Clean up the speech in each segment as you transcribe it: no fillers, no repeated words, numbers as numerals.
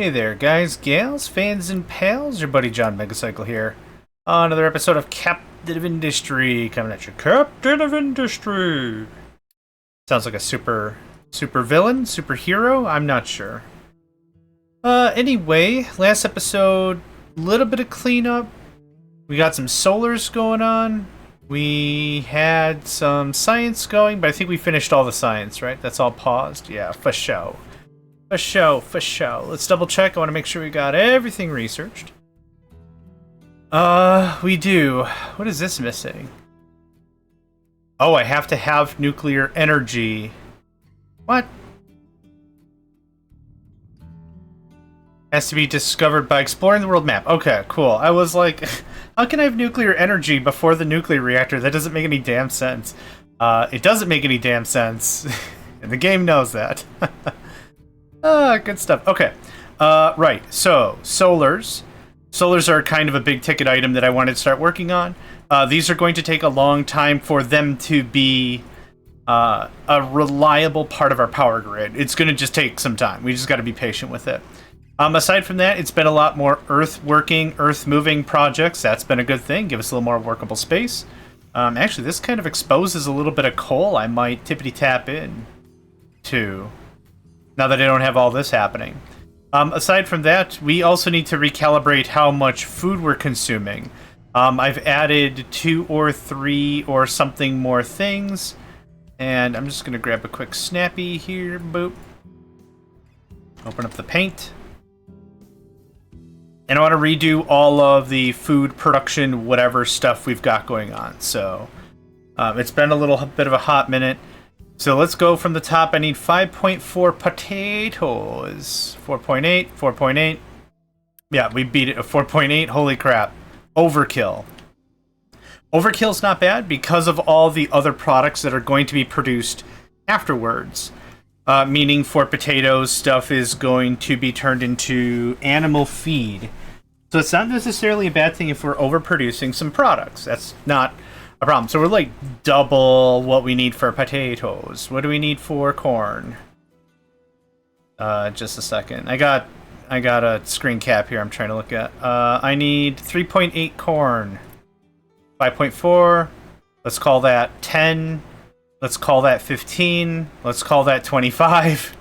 Hey there, guys, gals, fans, and pals. Your buddy JohnMegacycle here. Another episode of Captain of Industry coming at you. Captain of Industry. Sounds like a super villain, superhero. I'm not sure. Anyway, last episode, little bit of cleanup. We got some solars going on. We had some science going, but I think we finished all the science, right? That's all paused. Yeah, for show. For show. Let's double check. I want to make sure we got everything researched. We do. What is this missing? Oh, I have to have nuclear energy. What? Has to be discovered by exploring the world map. Okay, cool. I was like, how can I have nuclear energy before the nuclear reactor? That doesn't make any damn sense. It doesn't make any damn sense. And the game knows that. Good stuff. Okay. Right. So, solars. Solars are kind of a big ticket item that I wanted to start working on. These are going to take a long time for them to be a reliable part of our power grid. It's going to just take some time. We just got to be patient with it. Aside from that, it's been a lot more earth-moving projects. That's been a good thing. Give us a little more workable space. Actually, this kind of exposes a little bit of coal I might tippity-tap in to. Now that I don't have all this happening. Aside from that, we also need to recalibrate how much food we're consuming. I've added 2 or 3 or something more things. And I'm just going to grab a quick snappy here. Boop. Open up the paint. And I want to redo all of the food production, whatever stuff we've got going on. So it's been a little bit of a hot minute. So let's go from the top. I need 5.4 potatoes. 4.8, 4.8. Yeah, we beat it at 4.8. Holy crap. Overkill. Overkill's not bad because of all the other products that are going to be produced afterwards. Meaning for potatoes, stuff is going to be turned into animal feed. So it's not necessarily a bad thing if we're overproducing some products. That's not a problem. So we're like double what we need for potatoes. What do we need for corn? Just a second. I got a screen cap here I'm trying to look at. I need 3.8 corn. 5.4. Let's call that 10. Let's call that 15. Let's call that 25.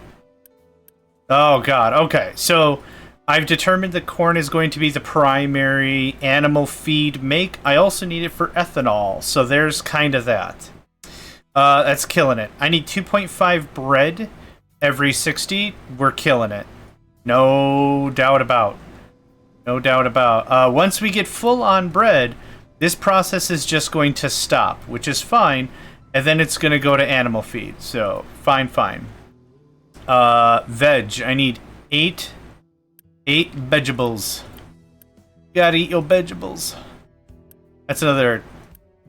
Oh god. Okay. So I've determined that corn is going to be the primary animal feed make. I also need it for ethanol, so there's kind of that. That's killing it. I need 2.5 bread every 60. We're killing it. No doubt about. No doubt about. Once we get full on bread, this process is just going to stop, which is fine, and then it's going to go to animal feed. So, fine. Veg. I need 8 vegetables. Gotta eat your vegetables. That's another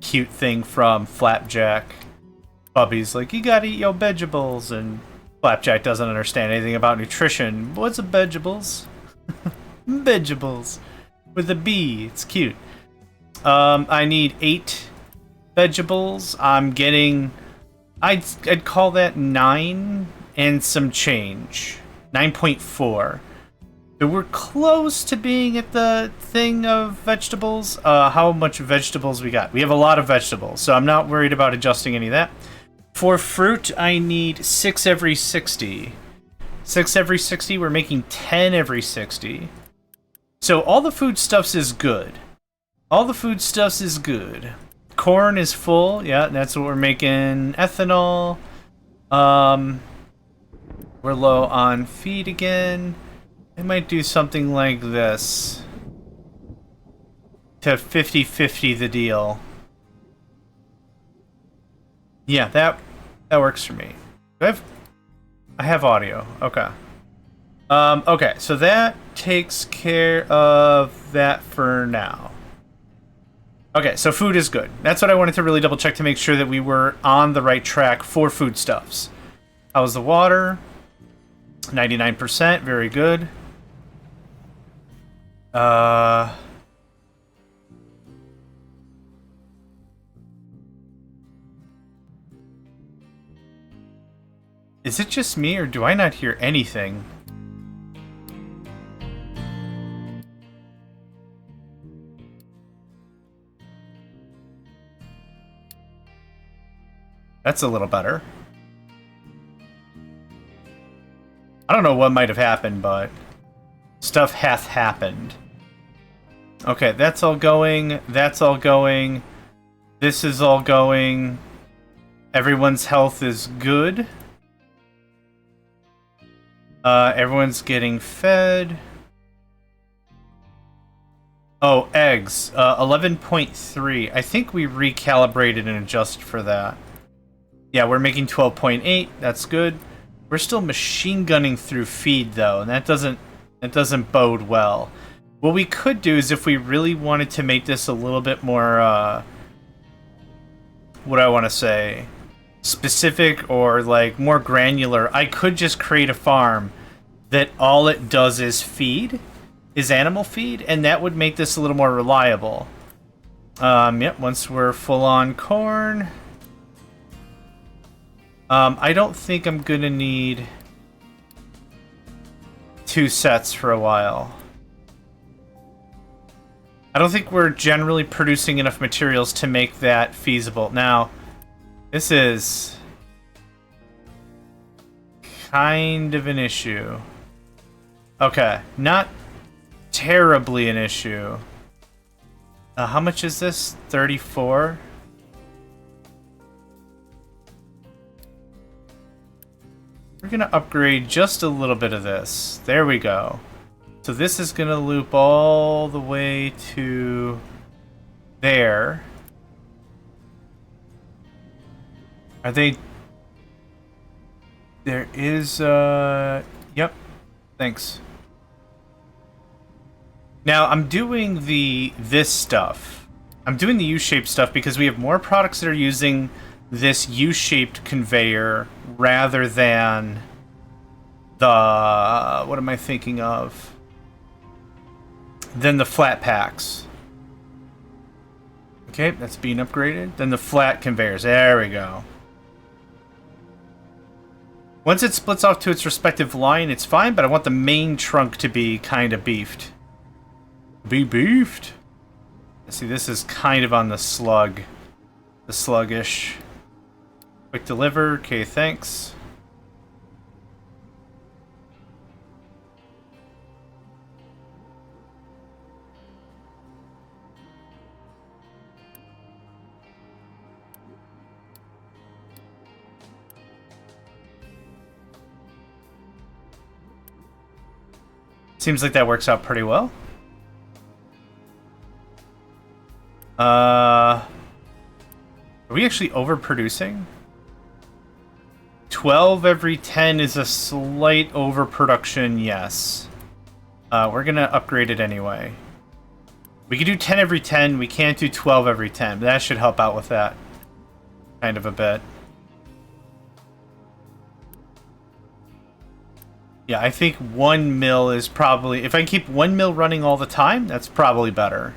cute thing from Flapjack. Bubby's like, you gotta eat your vegetables, and Flapjack doesn't understand anything about nutrition. What's a vegetables? Vegetables. With a B. It's cute. I need 8 vegetables. I'm getting... I'd call that 9 and some change. 9.4. So we're close to being at the thing of vegetables. How much vegetables we got? We have a lot of vegetables, so I'm not worried about adjusting any of that. For fruit, I need 6 every 60. 6 every 60, we're making 10 every 60. So all the foodstuffs is good. All the foodstuffs is good. Corn is full, yeah, that's what we're making. Ethanol. We're low on feed again. I might do something like this to 50-50 the deal. Yeah, that works for me. I have audio. Okay. Okay, so that takes care of that for now. Okay, so food is good. That's what I wanted to really double check to make sure that we were on the right track for foodstuffs. How's the water? 99%, very good. Is it just me, or do I not hear anything? That's a little better. I don't know what might have happened, but stuff hath happened. Okay, that's all going. That's all going. This is all going. Everyone's health is good. Everyone's getting fed. Oh, eggs. 11.3. I think we recalibrated and adjusted for that. Yeah, we're making 12.8. That's good. We're still machine gunning through feed, though, and that doesn't bode well. What we could do is if we really wanted to make this a little bit more, what do I want to say, specific or like more granular, I could just create a farm that all it does is feed, is animal feed, and that would make this a little more reliable. Yep, once we're full on corn. I don't think I'm gonna need 2 sets for a while. I don't think we're generally producing enough materials to make that feasible. Now, this is kind of an issue. Okay, not terribly an issue. How much is this? 34? We're gonna upgrade just a little bit of this. There we go. So this is gonna loop all the way to there. Are they... There is, yep. Thanks. Now, I'm doing this stuff. I'm doing the U-shaped stuff because we have more products that are using this U-shaped conveyor rather than the... what am I thinking of? Than the flat packs. Okay, that's being upgraded. Then the flat conveyors. There we go. Once it splits off to its respective line, it's fine, but I want the main trunk to be kind of beefed. Be beefed? See, this is kind of on the slug. The sluggish. Quick deliver. Okay, thanks. Seems like that works out pretty well. Are we actually overproducing? 12 every 10 is a slight overproduction, yes. We're gonna upgrade it anyway. We can do 10 every 10, we can't do 12 every 10. That should help out with that kind of a bit. Yeah, I think 1 mil is probably... If I keep 1 mil running all the time, that's probably better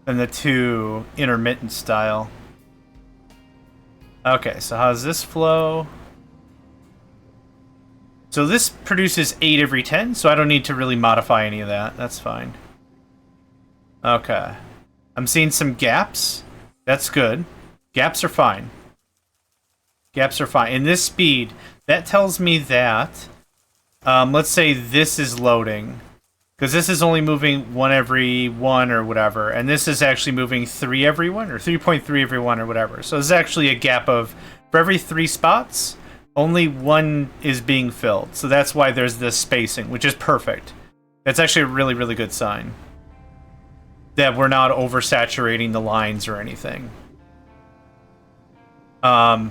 than the 2 intermittent style. Okay, so how does this flow? So this produces 8 every 10, so I don't need to really modify any of that. That's fine. Okay. I'm seeing some gaps. That's good. Gaps are fine. Gaps are fine. In this speed, that tells me that... let's say this is loading, because this is only moving 1 every 1 or whatever, and this is actually moving 3 every 1 or 3.3 every 1 or whatever. So there's actually a gap of, for every 3 spots, only 1 is being filled. So that's why there's this spacing, which is perfect. That's actually a really, really good sign. That we're not oversaturating the lines or anything. How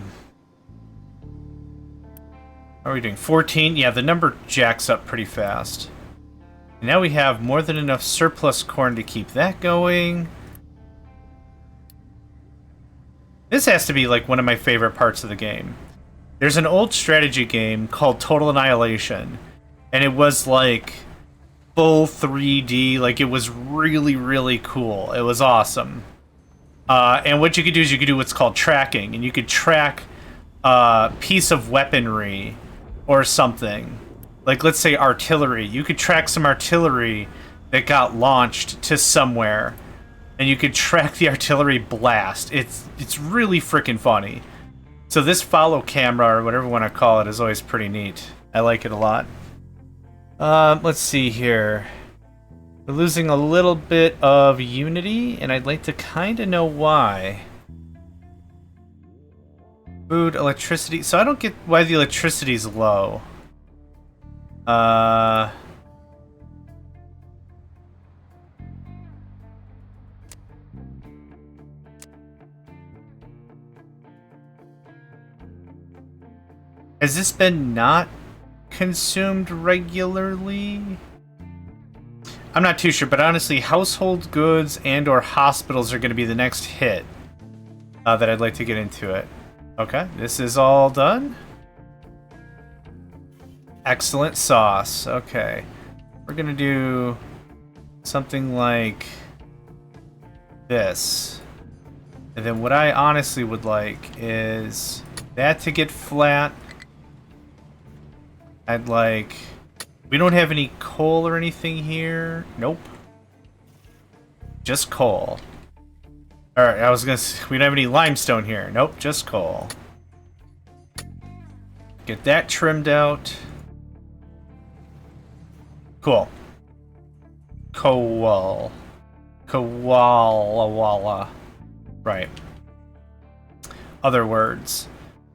are we doing? 14? Yeah, the number jacks up pretty fast. And now we have more than enough surplus corn to keep that going. This has to be like one of my favorite parts of the game. There's an old strategy game called Total Annihilation. And it was like full 3D. Like it was really, really cool. It was awesome. And what you could do is you could do what's called tracking. And you could track a piece of weaponry or something. Like, let's say artillery. You could track some artillery that got launched to somewhere, and you could track the artillery blast. It's really freaking funny. So this follow camera, or whatever you want to call it, is always pretty neat. I like it a lot. Let's see here. We're losing a little bit of unity, and I'd like to kind of know why. Food, electricity. So I don't get why the electricity's low. Has this been not consumed regularly? I'm not too sure, but honestly, household goods and or hospitals are going to be the next hit that I'd like to get into it. Okay, this is all done. Excellent sauce. Okay, we're going to do something like this. And then what I honestly would like is that to get flat. I'd like... We don't have any coal or anything here. Nope. Just coal. Alright, I was gonna say, we don't have any limestone here. Nope, just coal. Get that trimmed out. Cool. Coal. Koala. Right. Other words.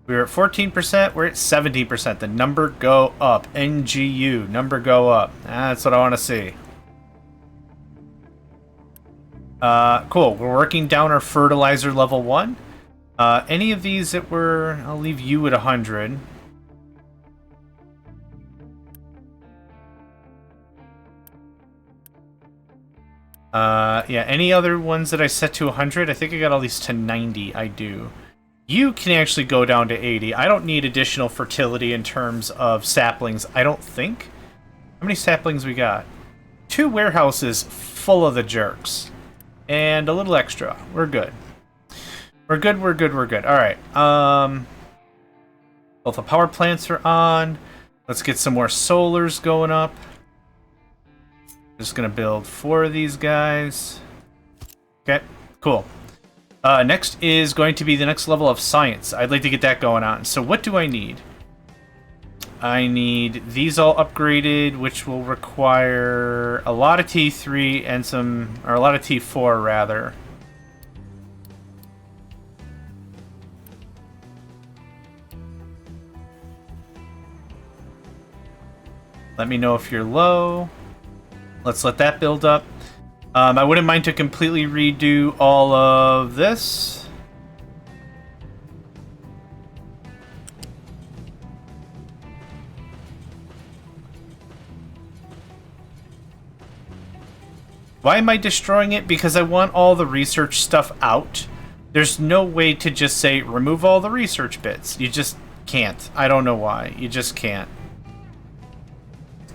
We were at 14%, we're at 17%. The number go up. NGU, number go up. That's what I want to see. Cool, we're working down our fertilizer level 1. Any of these that were... I'll leave you at 100. Yeah, any other ones that I set to 100? I think I got all these to 90. I do. You can actually go down to 80. I don't need additional fertility in terms of saplings, I don't think. How many saplings we got? 2 warehouses full of the jerks. And a little extra. We're good. We're good. Alright. Both the power plants are on. Let's get some more solars going up. Just gonna build 4 of these guys. Okay, cool. Next is going to be the next level of science. I'd like to get that going on. So what do I need? I need these all upgraded, which will require a lot of T3 and some... or a lot of T4, rather. Let me know if you're low. Let's let that build up. I wouldn't mind to completely redo all of this. Why am I destroying it? Because I want all the research stuff out. There's no way to just say, remove all the research bits. You just can't. I don't know why. You just can't.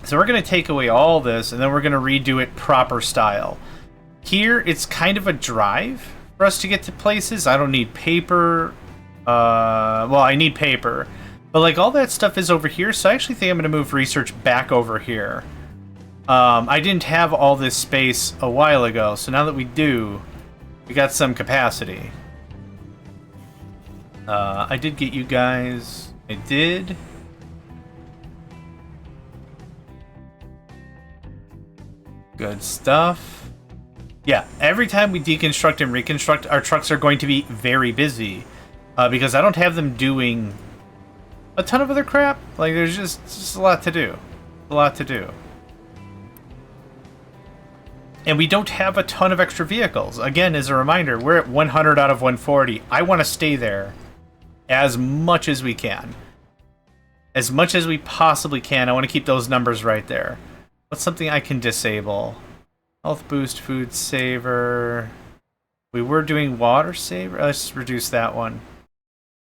So we're going to take away all this, and then we're going to redo it proper style. Here, it's kind of a drive for us to get to places. I don't need paper. Well, I need paper. But, like, all that stuff is over here, so I actually think I'm going to move research back over here. I didn't have all this space a while ago, so now that we do, we got some capacity. I did get you guys. I did. Good stuff. Yeah, every time we deconstruct and reconstruct, our trucks are going to be very busy. Because I don't have them doing a ton of other crap. Like, there's just a lot to do. A lot to do. And we don't have a ton of extra vehicles. Again, as a reminder, we're at 100 out of 140. I want to stay there as much as we can. As much as we possibly can. I want to keep those numbers right there. What's something I can disable? Health boost, food saver. We were doing water saver. Let's reduce that one.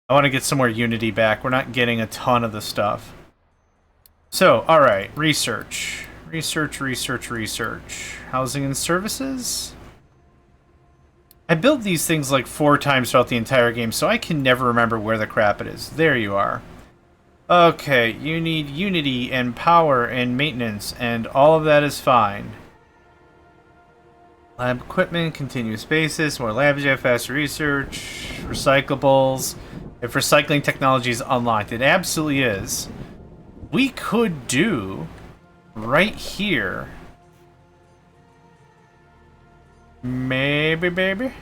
I want to get some more unity back. We're not getting a ton of the stuff. So, alright. Research. Research. Housing and services? I build these things like 4 times throughout the entire game, so I can never remember where the crap it is. There you are. Okay, you need unity and power and maintenance, and all of that is fine. Lab equipment, continuous basis, more labs, faster research, recyclables. If recycling technology is unlocked, it absolutely is. We could do right here. Maybe, baby.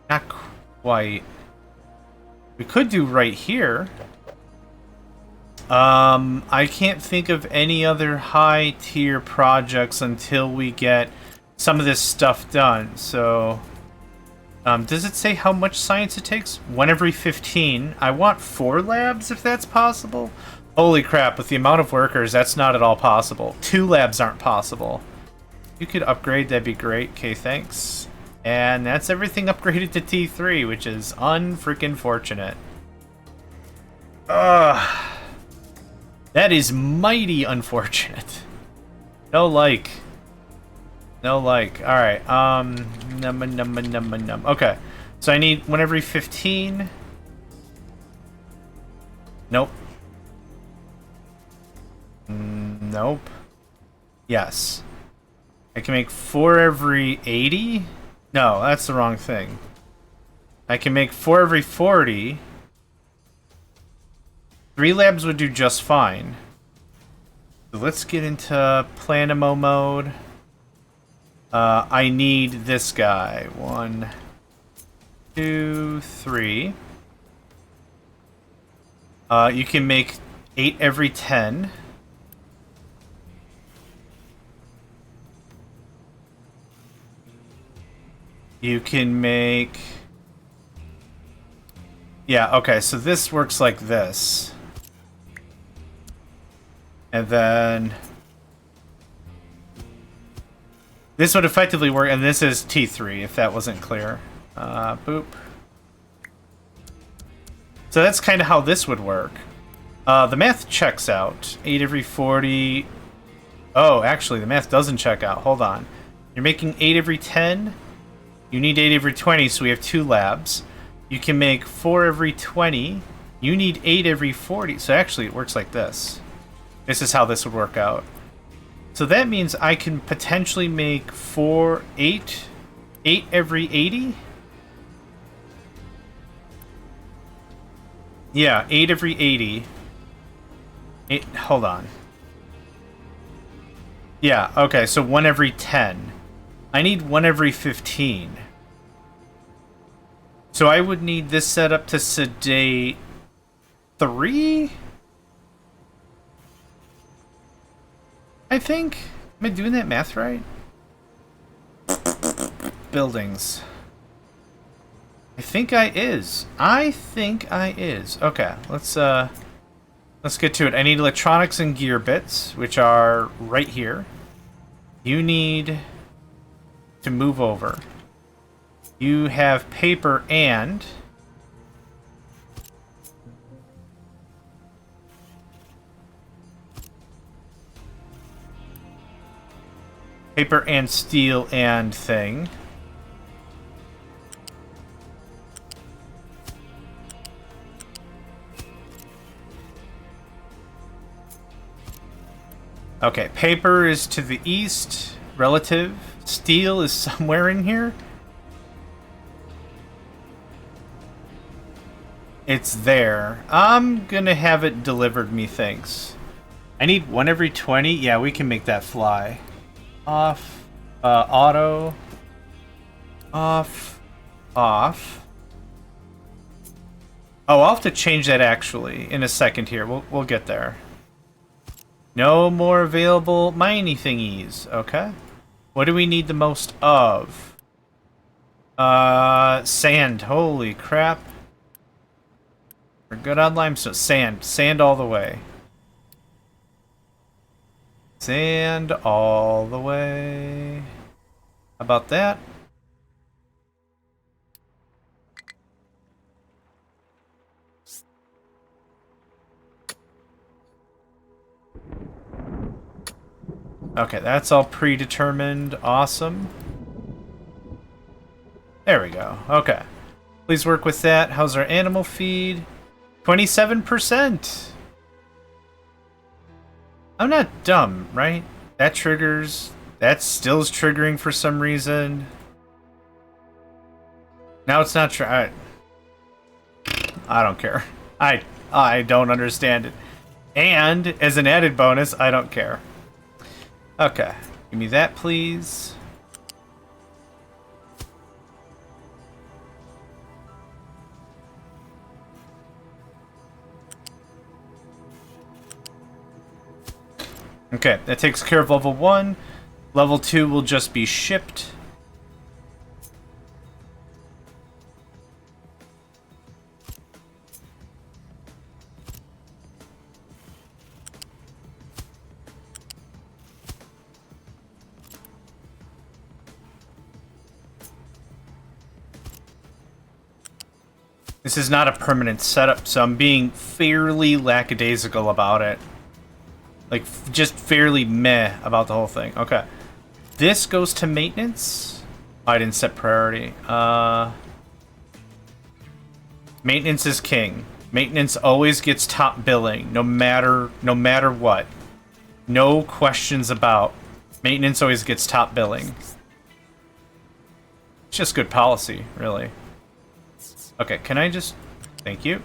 Not quite. We could do right here. I can't think of any other high tier projects until we get some of this stuff done. So, does it say how much science it takes? 1 every 15. I want 4 labs if that's possible. Holy crap, with the amount of workers, that's not at all possible. 2 labs aren't possible. You could upgrade, that'd be great. Okay, thanks. And that's everything upgraded to T3, which is unfreaking fortunate. Ugh. That is mighty unfortunate. No like. No like. Alright, Okay. So I need 1 every 15. Nope. Nope. Yes. I can make 4 every 80? No, that's the wrong thing. I can make 4 every 40. 3 labs would do just fine. So let's get into Planemo mode. I need this guy. 1, 2, 3. You can make 8 every 10. You can make... Yeah, okay, so this works like this. And then... this would effectively work, and this is T3, if that wasn't clear. Boop. So that's kind of how this would work. The math checks out. 8 every 40... Oh, actually, the math doesn't check out. Hold on. You're making 8 every 10... You need 8 every 20, so we have 2 labs. You can make 4 every 20. You need 8 every 40. So actually, it works like this. This is how this would work out. So that means I can potentially make 8 every 80? Yeah, 8 every 80. Hold on. Yeah, okay, so 1 every 10. I need 1 every 15. So I would need this setup to sedate 3? I think. Am I doing that math right? Buildings. I think I is. Okay, let's get to it. I need electronics and gear bits, which are right here. You need to move over. You have paper and... paper and steel and thing. Okay, paper is to the east, relative. Steel is somewhere in here. It's there. I'm gonna have it delivered, methinks. I need 1 every 20. Yeah, we can make that fly. Off. Auto. Off. Off. Oh, I'll have to change that actually in a second here. We'll get there. No more available mining thingies. Okay. What do we need the most of? Sand. Holy crap. We're good on limestone. Sand. Sand all the way. Sand all the way. How about that? Okay, that's all predetermined. Awesome. There we go. Okay. Please work with that. How's our animal feed? 27%. I'm not dumb, right? That triggers. That still is triggering for some reason. Now it's not I don't care. I don't understand it. And as an added bonus, I don't care. Okay, give me that, please. Okay, that takes care of level 1. Level 2 will just be shipped. This is not a permanent setup, so I'm being fairly lackadaisical about it. Like, just fairly meh about the whole thing. Okay. This goes to maintenance. I didn't set priority. Maintenance is king. Maintenance always gets top billing, no matter what. No questions about. Maintenance always gets top billing. It's just good policy, really. Okay, can I just... Thank you.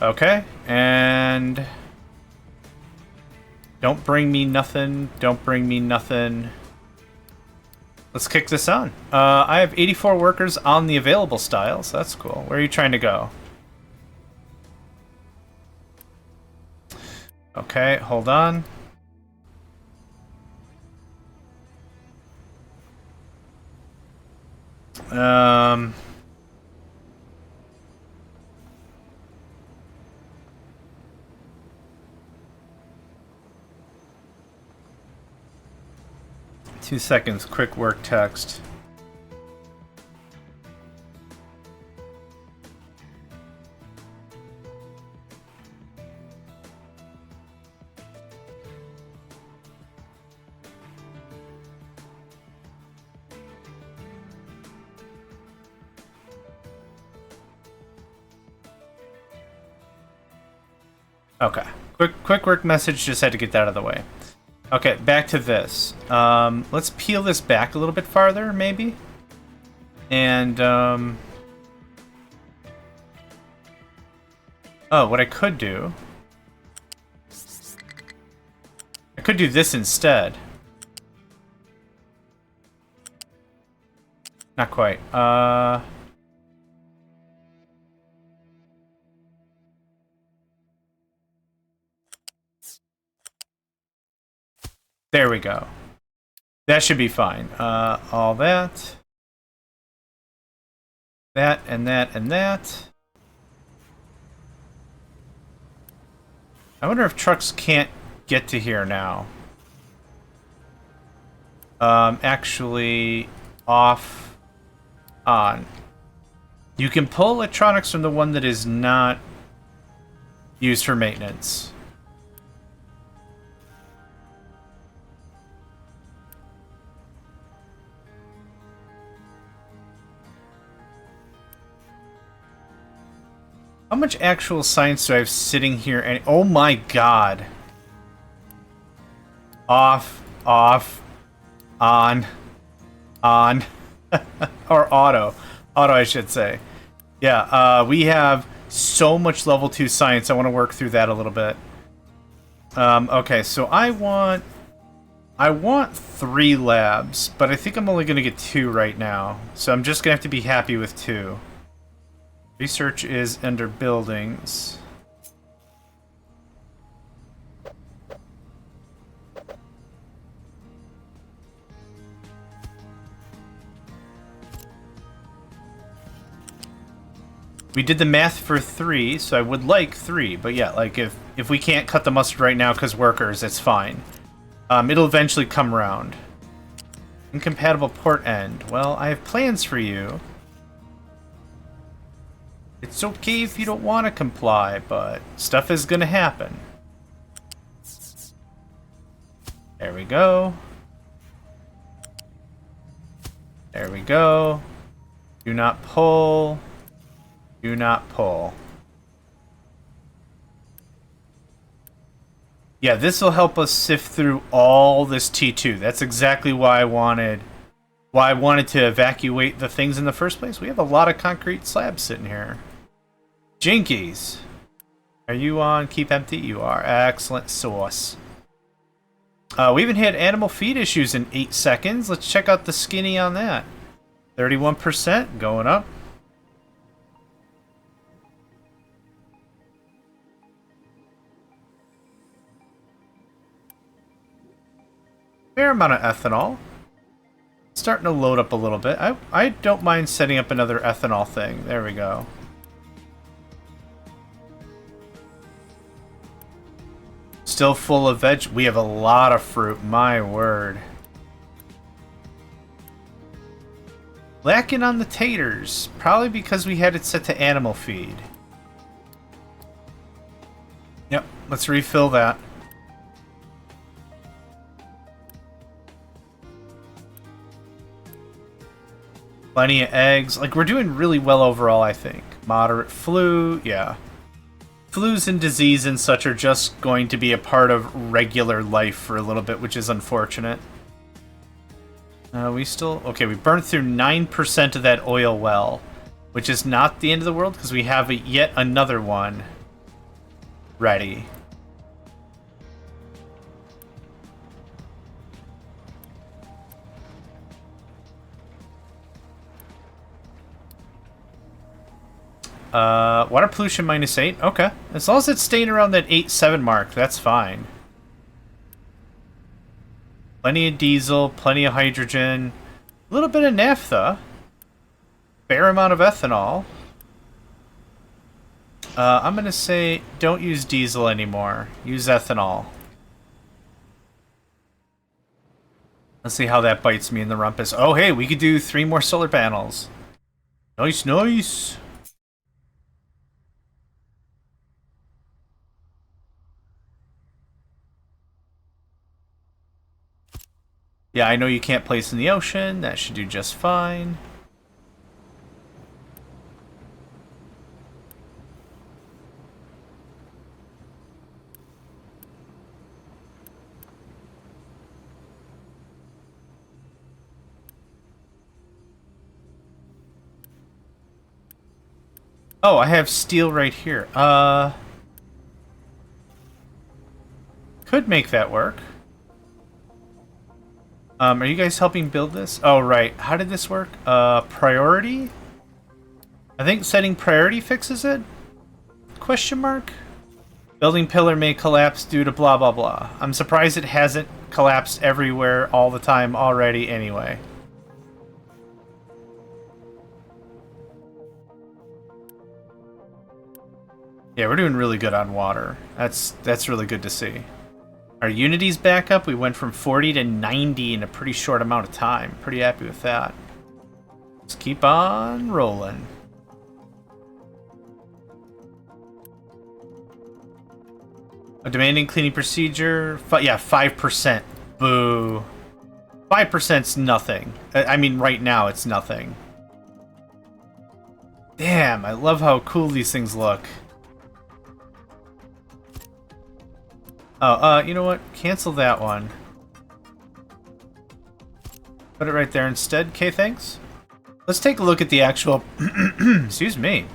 Okay, and... Don't bring me nothing. Don't bring me nothing. Let's kick this on. I have 84 workers on the available style, so that's cool. Where are you trying to go? Okay, hold on. Two seconds, quick work text. Okay, quick work message, just had to get that out of the way. Okay, back to this. Let's peel this back a little bit farther, maybe. And, oh, what I could do... I could do this instead. Not quite. There we go. That should be fine. All that. That, and that, and that. I wonder if trucks can't get to here now. Actually, off, on. You can pull electronics from the one that is not used for maintenance. How much actual science do I have sitting here? And oh my god. Off, on, or auto. Auto, I should say. Yeah, we have so much level 2 science. I want to work through that a little bit. Okay, so I want 3 labs, but I think I'm only going to get 2 right now. So I'm just going to have to be happy with 2. Research is under buildings. We did the math for 3, so I would like 3, but yeah, like if we can't cut the mustard right now because workers, it's fine. It'll eventually come around. Incompatible port end. Well, I have plans for you. It's okay if you don't want to comply, but stuff is gonna happen. There we go. There we go. Do not pull. Do not pull. Yeah, this will help us sift through all this T2. That's exactly why I wanted to evacuate the things in the first place. We have a lot of concrete slabs sitting here. Jinkies. Are you on keep empty? You are. Excellent sauce. We haven't had animal feed issues in 8 seconds. Let's check out the skinny on that. 31% going up. Fair amount of ethanol. Starting to load up a little bit. I don't mind setting up another ethanol thing. There we go. Still full of veg. We have a lot of fruit. My word. Lacking on the taters. Probably because we had it set to animal feed. Yep. Let's refill that. Plenty of eggs. Like, we're doing really well overall, I think. Moderate flu. Yeah. Flus and disease and such are just going to be a part of regular life for a little bit, which is unfortunate. We still... Okay, we burned through 9% of that oil well, which is not the end of the world, because we have yet another one ready. Water pollution -8. Okay. As long as it's staying around that 8.7 mark, that's fine. Plenty of diesel, plenty of hydrogen, a little bit of naphtha, fair amount of ethanol. I'm going to say don't use diesel anymore. Use ethanol. Let's see how that bites me in the rumpus. Oh, hey, we could do 3 more solar panels. Nice, nice. Yeah, I know you can't place in the ocean. That should do just fine. Oh, I have steel right here. Could make that work. Are you guys helping build this? Oh, right. How did this work? Priority? I think setting priority fixes it? Question mark? Building pillar may collapse due to blah, blah, blah. I'm surprised it hasn't collapsed everywhere all the time already anyway. Yeah, we're doing really good on water. That's really good to see. Our Unity's back up. We went from 40 to 90 in a pretty short amount of time. Pretty happy with that. Let's keep on rolling. A demanding cleaning procedure. Yeah, 5%. Boo. 5%'s nothing. I mean, right now it's nothing. Damn, I love how cool these things look. Oh, you know what? Cancel that one. Put it right there instead. Okay, thanks. Let's take a look at the actual... Excuse me.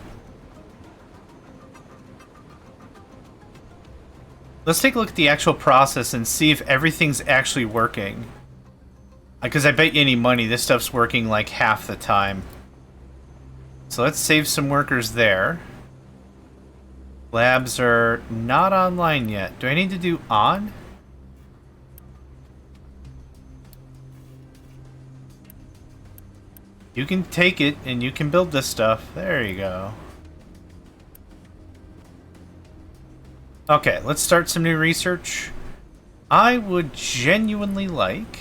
Let's take a look at the actual process and see if everything's actually working. Because I bet you any money this stuff's working like half the time. So let's save some workers there. Labs are not online yet. Do I need to do on? You can take it and you can build this stuff. There you go. Okay, let's start some new research. I would genuinely like...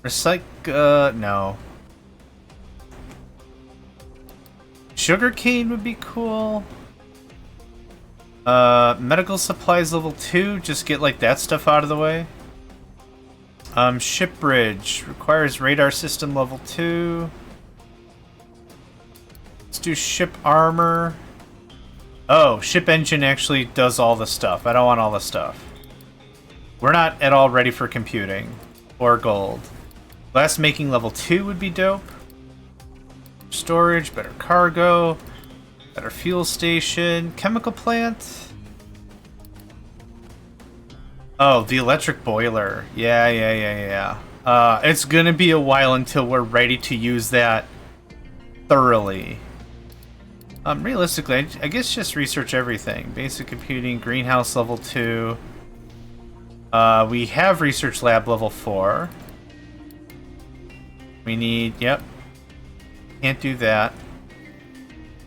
no. Sugarcane would be cool. Medical supplies level 2, just get like that stuff out of the way. Ship bridge requires radar system level 2. Let's do ship armor. Oh, ship engine actually does all the stuff. I don't want all the stuff. We're not at all ready for computing. Or gold. Glass making level 2 would be dope. Storage, better cargo, better fuel station, chemical plant. Oh, the electric boiler. Yeah. It's gonna be a while until we're ready to use that thoroughly. Realistically, I guess just research everything. Basic computing, greenhouse level 2. We have research lab level 4. We need, yep. Can't do that.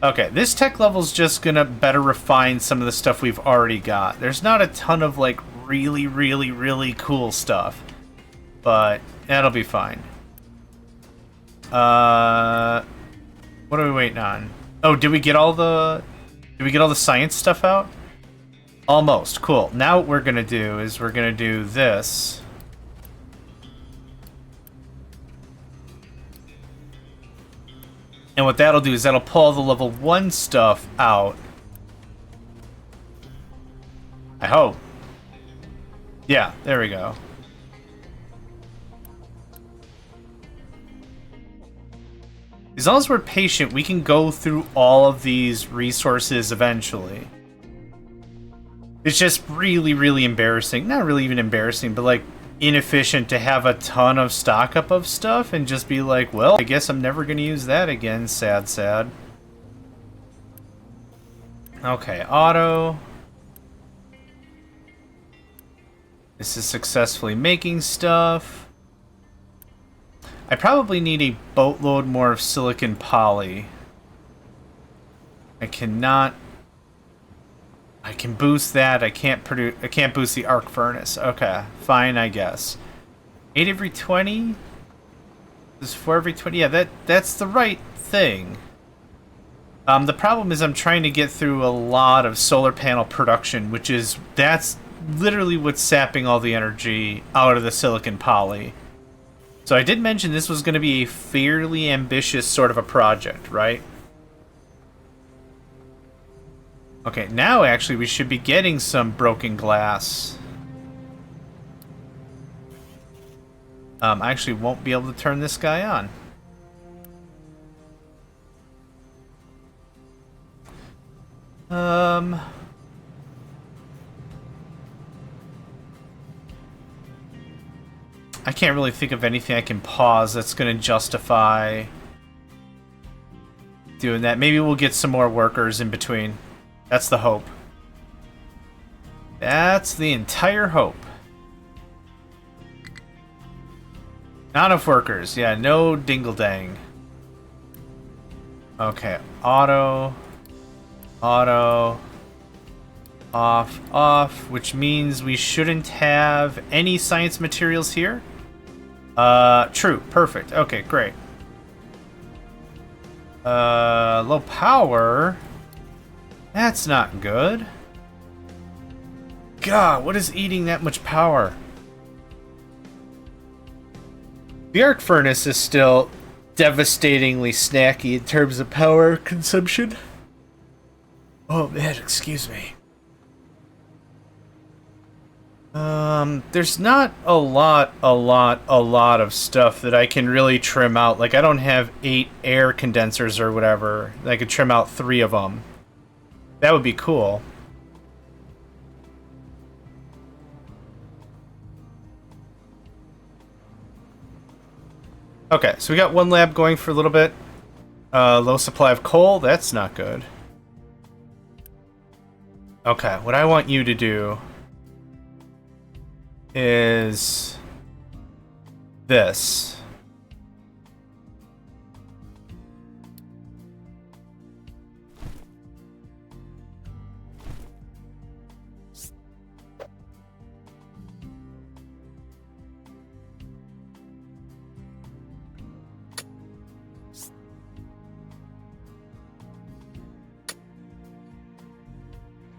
Okay, this tech level's just gonna better refine some of the stuff we've already got. There's not a ton of, like, really cool stuff. But that'll be fine. What are we waiting on? Oh, did we get all the science stuff out? Almost. Cool. Now what we're gonna do is we're gonna do this. And what that'll do is that'll pull all the level 1 stuff out. I hope. Yeah, there we go. As long as we're patient, we can go through all of these resources eventually. It's just really embarrassing. Not really even embarrassing, but like inefficient to have a ton of stock up of stuff and just be like, well, I guess I'm never going to use that again. Sad. Okay, auto. This is successfully making stuff. I probably need a boatload more of silicon poly. I can boost that. I can't boost the arc furnace. Okay, fine, I guess. 8 every 20? This is 4 every 20. Yeah, that's the right thing. The problem is I'm trying to get through a lot of solar panel production, that's literally what's sapping all the energy out of the silicon poly. So I did mention this was going to be a fairly ambitious sort of a project, right? Okay, now actually we should be getting some broken glass. I actually won't be able to turn this guy on. I can't really think of anything I can pause that's going to justify doing that. Maybe we'll get some more workers in between. That's the hope. That's the entire hope. Not enough workers. Yeah, no dingle-dang. Okay, auto, off, which means we shouldn't have any science materials here. True, perfect. Okay, great. Low power. That's not good. God, what is eating that much power? The arc furnace is still devastatingly snacky in terms of power consumption. Oh man, excuse me. There's not a lot of stuff that I can really trim out. Like, I don't have 8 air condensers or whatever. I could trim out 3 of them. That would be cool. Okay, so we got one lab going for a little bit. Low supply of coal, that's not good. Okay, what I want you to do is this.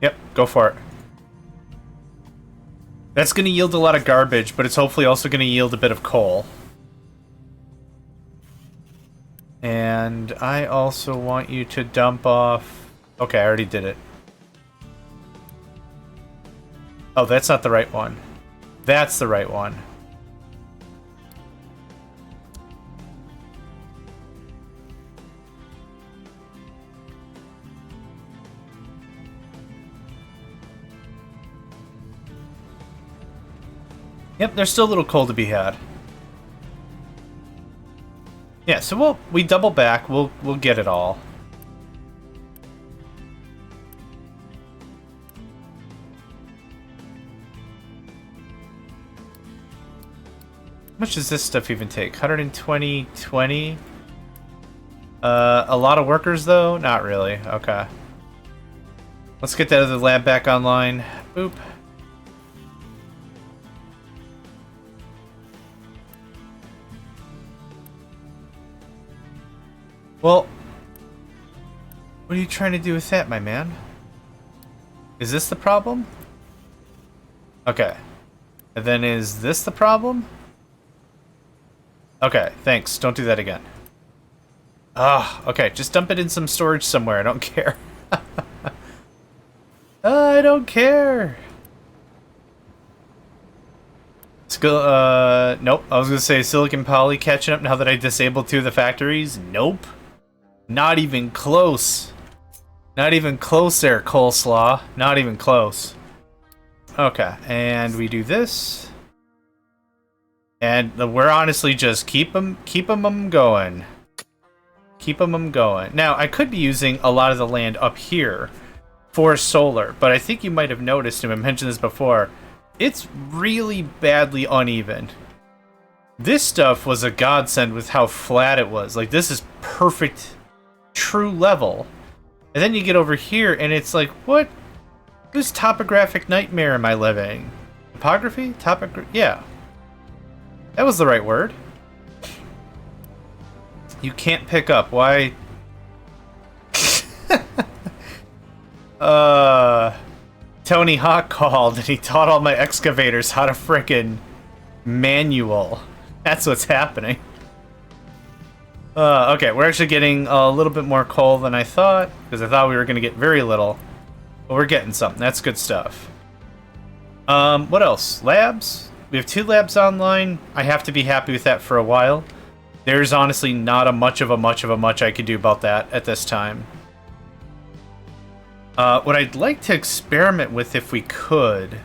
Yep, go for it. That's going to yield a lot of garbage, but it's hopefully also going to yield a bit of coal. And I also want you to dump off... Okay, I already did it. Oh, that's not the right one. That's the right one. Yep, there's still a little coal to be had. Yeah, so we double back. We'll get it all. How much does this stuff even take? 120, 20? A lot of workers, though? Not really. Okay. Let's get that other lab back online. Boop. Well, what are you trying to do with that, my man? Is this the problem? Okay. And then is this the problem? Okay, thanks. Don't do that again. Ah, okay. Just dump it in some storage somewhere. I don't care. I don't care. Nope. I was gonna say silicon poly catching up now that I disabled 2 of the factories. Nope. Not even close. Not even close there, coleslaw. Not even close. Okay, and we do this. And we're honestly just keep them going. Keep them going. Now, I could be using a lot of the land up here for solar, but I think you might have noticed, and I mentioned this before, it's really badly uneven. This stuff was a godsend with how flat it was. Like, this is perfect, true level. And then you get over here, and it's like, what? Whose topographic nightmare am I living? Topography? Yeah. That was the right word. You can't pick up. Why? Tony Hawk called and he taught all my excavators how to frickin' manual. That's what's happening. Okay, we're actually getting a little bit more coal than I thought, because I thought we were going to get very little. But we're getting something. That's good stuff. What else? Labs? We have 2 labs online. I have to be happy with that for a while. There's honestly not a much I could do about that at this time. What I'd like to experiment with, if we could,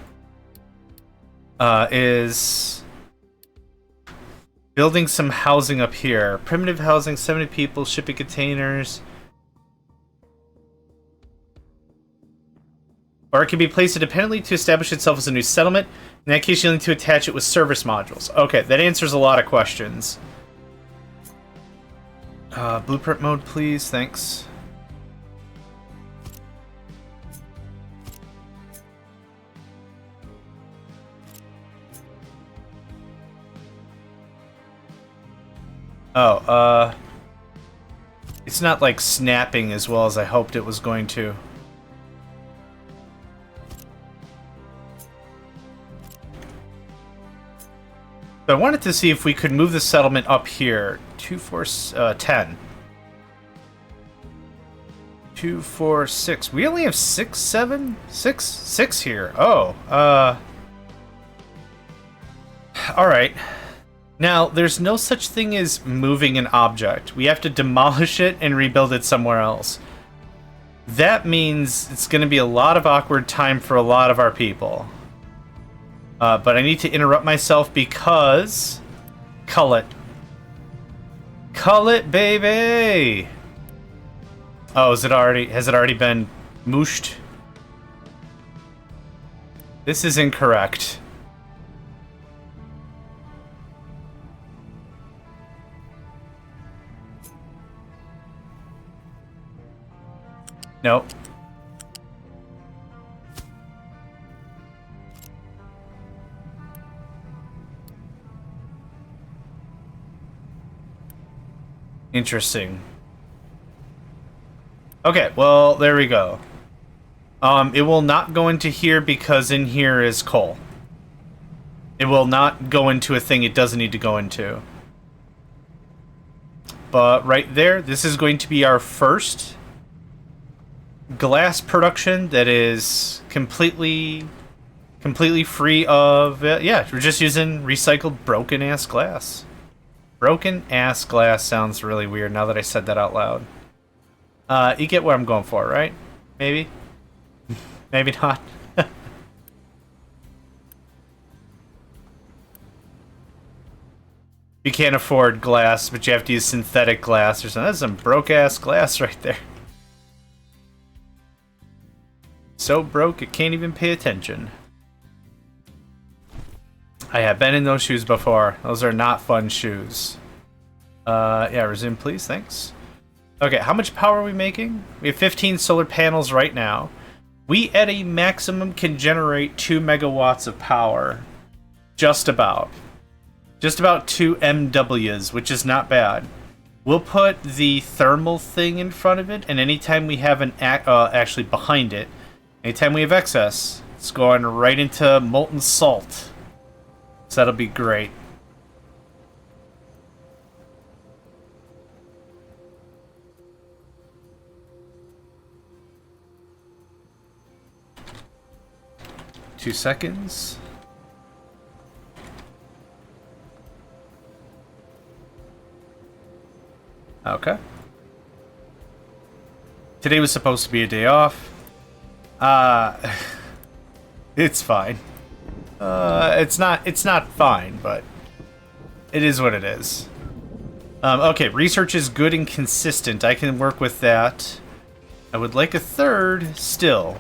is building some housing up here. Primitive housing, 70 people, shipping containers. Or it can be placed independently to establish itself as a new settlement. In that case, you'll need to attach it with service modules. Okay, that answers a lot of questions. Blueprint mode, please. Thanks. Oh, it's not, like, snapping as well as I hoped it was going to. So I wanted to see if we could move the settlement up here. 2, 4, 10. 2, 4, 6. We only have 6, 7? 6 here. Oh, alright. Now, there's no such thing as moving an object. We have to demolish it and rebuild it somewhere else. That means it's going to be a lot of awkward time for a lot of our people. But I need to interrupt myself because... Cull it. Cull it, baby! Oh, has it already been mooshed? This is incorrect. Nope. Interesting. Okay, well, there we go. It will not go into here because in here is coal. It will not go into a thing it doesn't need to go into. But right there, this is going to be our first glass production that is completely Completely free of... yeah, we're just using recycled broken-ass glass. Broken-ass glass sounds really weird now that I said that out loud. You get what I'm going for, right? Maybe? Maybe not. You can't afford glass, but you have to use synthetic glass or something. That's some broke-ass glass right there. So broke, it can't even pay attention. I have been in those shoes before. Those are not fun shoes. Yeah, resume please, thanks. Okay, how much power are we making? We have 15 solar panels right now. We, at a maximum, can generate 2 megawatts of power. Just about. Just about 2 MWs, which is not bad. We'll put the thermal thing in front of it, and anytime we have an... actually, behind it, anytime we have excess, it's going right into molten salt. So that'll be great. Two seconds. Okay. Today was supposed to be a day off. It's fine. It's not fine, but it is what it is. Okay, research is good and consistent. I can work with that. I would like a third still.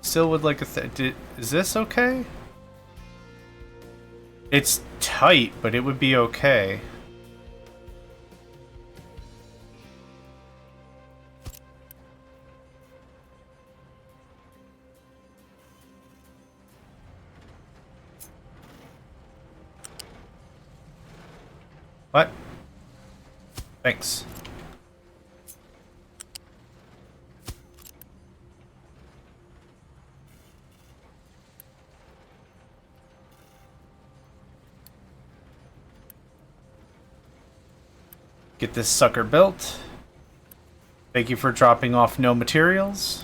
Still would like a third. Is this okay? It's tight, but it would be okay. What? Thanks. Get this sucker built. Thank you for dropping off no materials.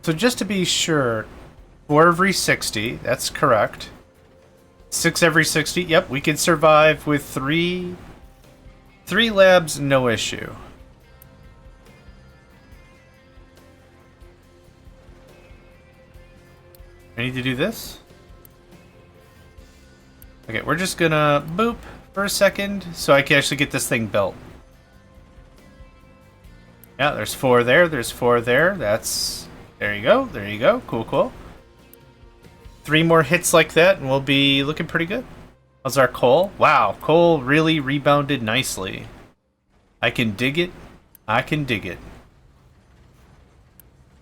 So just to be sure, 4 every 60, that's correct. 6 every 60, yep, we can survive with 3 labs, no issue. I need to do this? Okay, we're just gonna boop for a second so I can actually get this thing built. Yeah, there's 4 there, there's 4 there, that's... There you go, there you go, cool, cool. 3 more hits like that and we'll be looking pretty good. How's our coal? Wow, coal really rebounded nicely. I can dig it, I can dig it.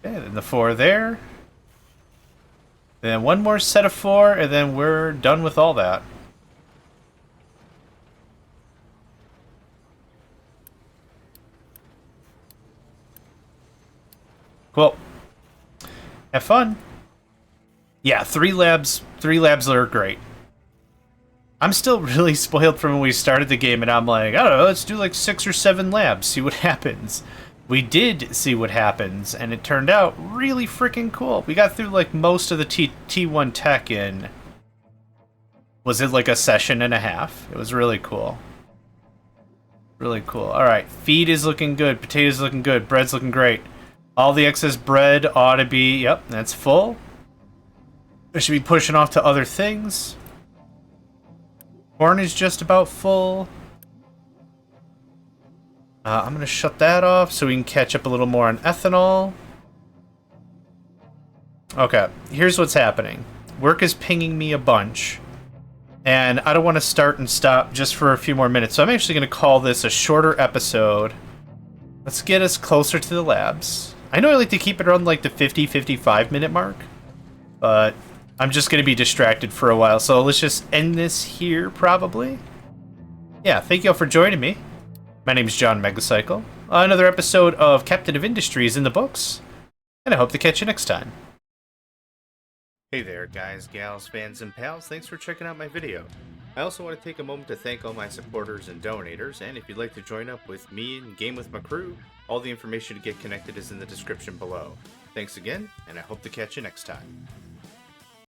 Okay, then the 4 there. Then 1 more set of 4 and then we're done with all that. Cool. Have fun. Yeah, 3 labs are great. I'm still really spoiled from when we started the game and I'm like, I don't know, let's do like 6 or 7 labs, see what happens. We did see what happens, and it turned out really freaking cool. We got through like most of the T1 tech in, was it like a session and a half? It was really cool. Really cool. Alright, feed is looking good, potatoes looking good, bread's looking great. All the excess bread ought to be, yep, that's full. I should be pushing off to other things. Corn is just about full. I'm going to shut that off so we can catch up a little more on ethanol. Okay, here's what's happening. Work is pinging me a bunch. And I don't want to start and stop just for a few more minutes. So I'm actually going to call this a shorter episode. Let's get us closer to the labs. I know I like to keep it around like the 50-55 minute mark, but I'm just going to be distracted for a while. So let's just end this here probably. Yeah, thank you all for joining me. My name is JohnMegacycle. Another episode of Captain of Industries in the books, and I hope to catch you next time. Hey there, guys, gals, fans, and pals. Thanks for checking out my video. I also want to take a moment to thank all my supporters and donators, and if you'd like to join up with me and game with my crew, all the information to get connected is in the description below. Thanks again, and I hope to catch you next time.